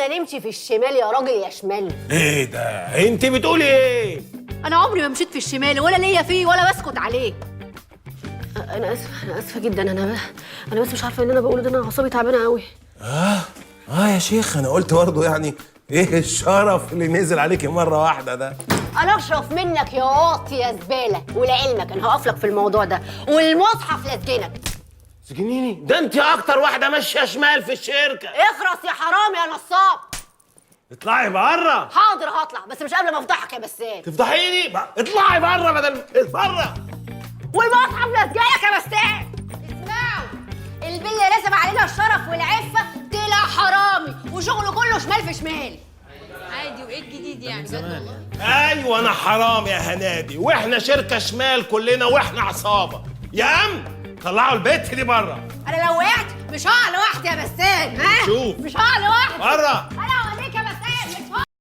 عاوزنا نمشي في الشمال يا راجل يا شمال. ايه ده؟ انت بتقولي ايه؟ انا عمري ما مشيت في الشمال ولا ليا فيه ولا بسكت عليه. انا اسفه جدا. انا بس مش عارفه ان انا بقول ده، انا اعصابي تعبانه قوي. يا شيخ انا قلت برضه يعني ايه الشرف اللي نزل عليكي مره واحده ده؟ انا اشرف منك يا واطي يا زباله، ولعلمك انا هقف لك في الموضوع ده والمصحف لاسجنك. سجنيني؟ ده انت اكتر واحده ماشيه شمال في الشركه. اخرس يا حرام يا نصاب. اطلعي بره. حاضر هطلع، بس مش قبل ما افضحك يا بسام. تفضحيني؟ اطلعي بره بدل بره. والمصحف لاسجنك يا بسام. اسمعوا، البله رسم علينا الشرف والعفه طلع حرامي وشغله كله شمال في شمال. عادي، وايه الجديد يعني؟ بجد والله. ايوه انا حرام يا هنادي، واحنا شركه شمال كلنا واحنا عصابه. يا طلعوا البت دي بره. انا لو وقعت مش هقع لوحدي يا بسام. ها؟ شوف. مش هقع لوحدي. بره.